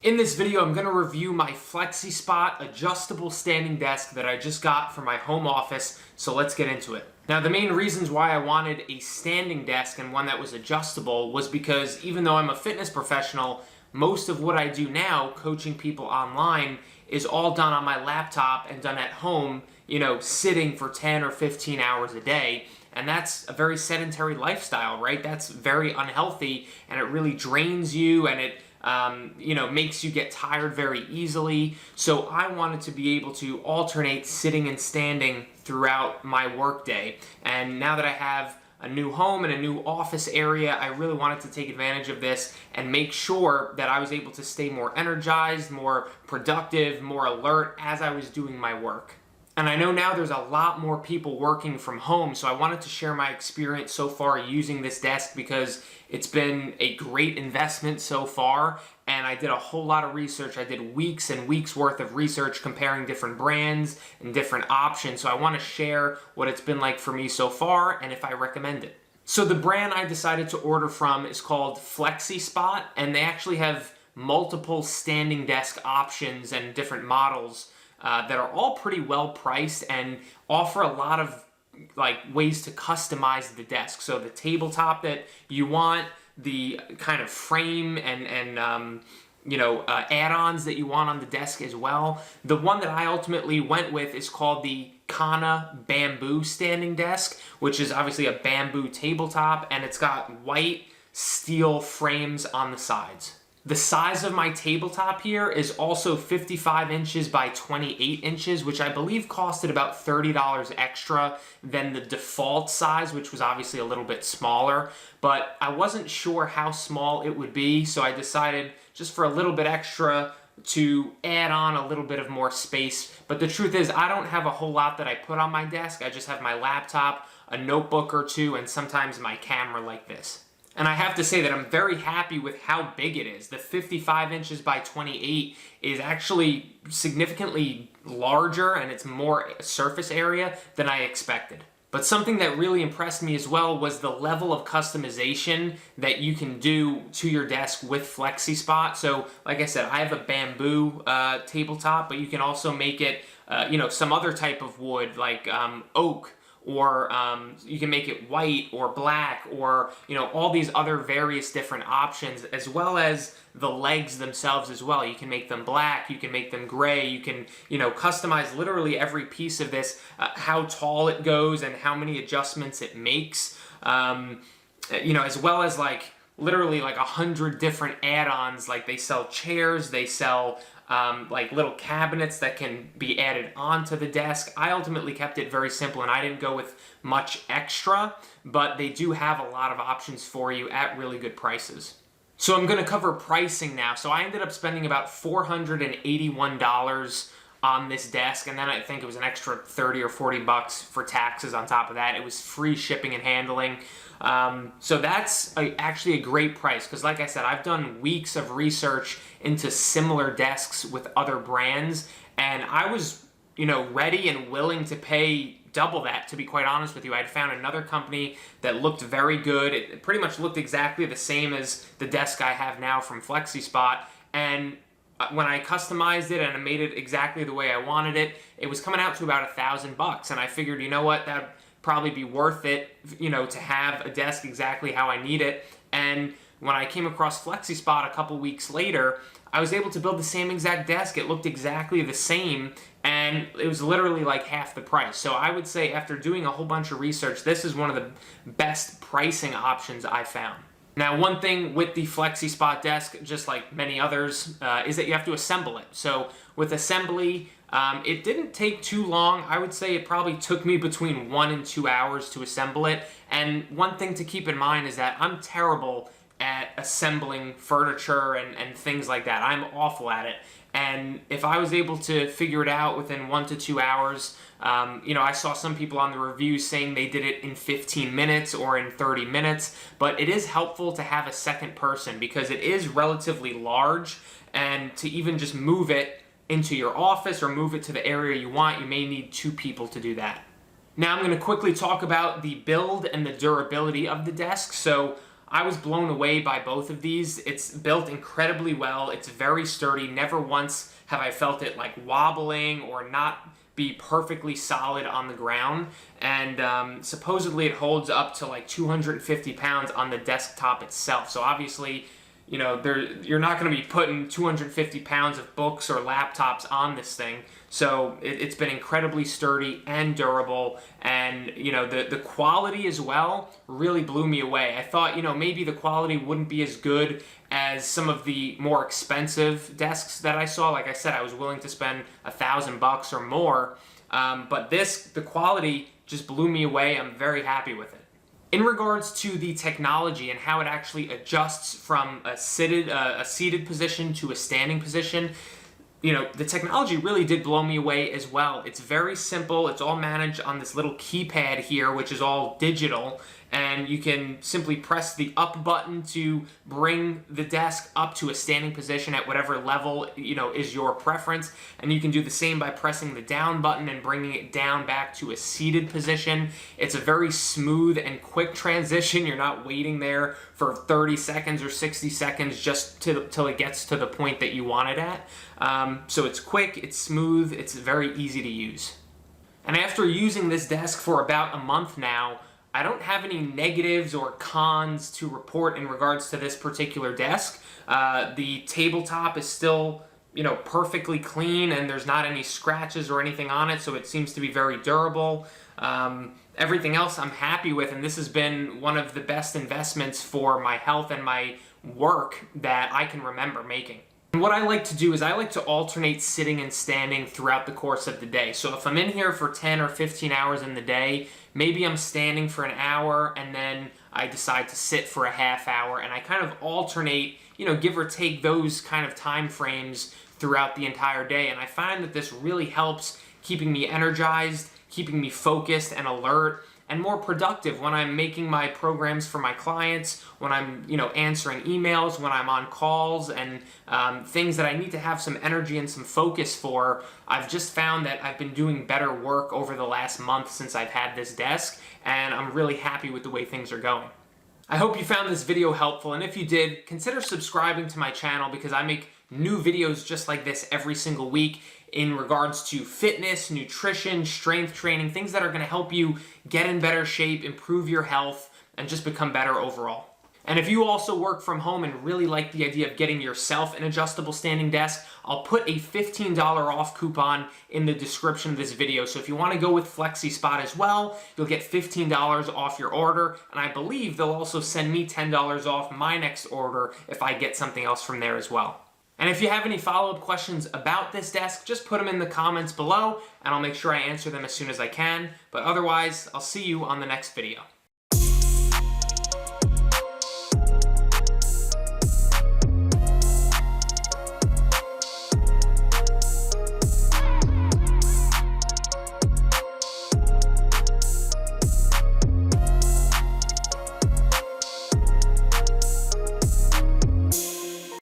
In this video, I'm going to review my Flexispot adjustable standing desk that I just got for my home office, so let's get into it. Now, the main reasons why I wanted a standing desk and one that was adjustable was because even though I'm a fitness professional, most of what I do now, coaching people online, is all done on my laptop and done at home, sitting for 10 or 15 hours a day. And that's a very sedentary lifestyle, right? That's very unhealthy, and it really drains you, and it makes you get tired very easily. So I wanted to be able to alternate sitting and standing throughout my workday. And now that I have a new home and a new office area, I really wanted to take advantage of this and make sure that I was able to stay more energized, more productive, more alert as I was doing my work. And I know now there's a lot more people working from home, so I wanted to share my experience so far using this desk because it's been a great investment so far, and I did a whole lot of research. I did weeks and weeks worth of research comparing different brands and different options, so I want to share what it's been like for me so far and if I recommend it. So the brand I decided to order from is called Flexispot, and they actually have multiple standing desk options and different models that are all pretty well priced and offer a lot of ways to customize the desk. So the tabletop that you want, the kind of frame and add-ons that you want on the desk as well. The one that I ultimately went with is called the Kana Bamboo Standing Desk, which is obviously a bamboo tabletop, and it's got white steel frames on the sides. The size of my tabletop here is also 55 inches by 28 inches, which I believe costed about $30 extra than the default size, which was obviously a little bit smaller. But I wasn't sure how small it would be, so I decided just for a little bit extra to add on a little bit of more space. But the truth is, I don't have a whole lot that I put on my desk. I just have my laptop, a notebook or two, and sometimes my camera like this. And I have to say that I'm very happy with how big it is. The 55 inches by 28 is actually significantly larger, and it's more surface area than I expected. But something that really impressed me as well was the level of customization that you can do to your desk with Flexispot. So, like I said, I have a bamboo tabletop, but you can also make it, some other type of wood like oak. Or you can make it white or black, or all these other various different options, as well as the legs themselves as well. You can make them black, you can make them gray, you can customize literally every piece of this, how tall it goes and how many adjustments it makes, as well as literally 100 different add-ons. Like they sell chairs, they sell little cabinets that can be added onto the desk. I ultimately kept it very simple, and I didn't go with much extra, but they do have a lot of options for you at really good prices. So I'm going to cover pricing now. So I ended up spending about $481 on this desk, and then I think it was an extra 30 or 40 bucks for taxes on top of that. It was free shipping and handling. So that's actually a great price, because like I said, I've done weeks of research into similar desks with other brands, and I was ready and willing to pay double that, to be quite honest with you. I'd found another company that looked very good. It pretty much looked exactly the same as the desk I have now from Flexispot, and when I customized it and I made it exactly the way I wanted it, it was coming out to about $1,000, and I figured, that'd probably be worth it, to have a desk exactly how I need it. And when I came across Flexispot a couple weeks later, I was able to build the same exact desk. It looked exactly the same, and it was literally half the price. So I would say, after doing a whole bunch of research, this is one of the best pricing options I found. Now, one thing with the Flexispot desk, just like many others, is that you have to assemble it. So with assembly, it didn't take too long. I would say it probably took me between 1 and 2 hours to assemble it. And one thing to keep in mind is that I'm terrible at assembling furniture and things like that. I'm awful at it. And if I was able to figure it out within 1 to 2 hours, I saw some people on the reviews saying they did it in 15 minutes or in 30 minutes, but it is helpful to have a second person because it is relatively large, and to even just move it into your office or move it to the area you want, you may need 2 people to do that. Now I'm going to quickly talk about the build and the durability of the desk. So I was blown away by both of these. It's built incredibly well. It's very sturdy. Never once have I felt it like wobbling or not be perfectly solid on the ground. And supposedly it holds up to like 250 pounds on the desktop itself. So obviously, you know, you're not going to be putting 250 pounds of books or laptops on this thing. So it's been incredibly sturdy and durable, and you know, the quality as well really blew me away. I thought, you know, maybe the quality wouldn't be as good as some of the more expensive desks that I saw. Like I said, I was willing to spend $1,000 or more, but the quality just blew me away. I'm very happy with it. In regards to the technology and how it actually adjusts from a seated position to a standing position, you know, the technology really did blow me away as well. It's very simple. It's all managed on this little keypad here, which is all digital, and you can simply press the up button to bring the desk up to a standing position at whatever level, you know, is your preference, and you can do the same by pressing the down button and bringing it down back to a seated position. It's a very smooth and quick transition. You're not waiting there for 30 seconds or 60 seconds just till it gets to the point that you want it at. So it's quick, it's smooth, it's very easy to use. And after using this desk for about a month now, I don't have any negatives or cons to report in regards to this particular desk. The tabletop is still, you know, perfectly clean, and there's not any scratches or anything on it, so it seems to be very durable. Everything else I'm happy with, and this has been one of the best investments for my health and my work that I can remember making. And what I like to do is I like to alternate sitting and standing throughout the course of the day. So if I'm in here for 10 or 15 hours in the day, maybe I'm standing for an hour and then I decide to sit for a half hour, and I kind of alternate, you know, give or take those kind of time frames throughout the entire day. And I find that this really helps keeping me energized, keeping me focused and alert, and more productive when I'm making my programs for my clients, when I'm, you know, answering emails, when I'm on calls, and things that I need to have some energy and some focus for. I've just found that I've been doing better work over the last month since I've had this desk, and I'm really happy with the way things are going. I hope you found this video helpful, and if you did, consider subscribing to my channel because I make new videos just like this every single week in regards to fitness, nutrition, strength training, things that are going to help you get in better shape, improve your health, and just become better overall. And if you also work from home and really like the idea of getting yourself an adjustable standing desk, I'll put a $15 off coupon in the description of this video. So if you want to go with Flexispot as well, you'll get $15 off your order, and I believe they'll also send me $10 off my next order if I get something else from there as well. And if you have any follow-up questions about this desk, just put them in the comments below, and I'll make sure I answer them as soon as I can. But otherwise, I'll see you on the next video.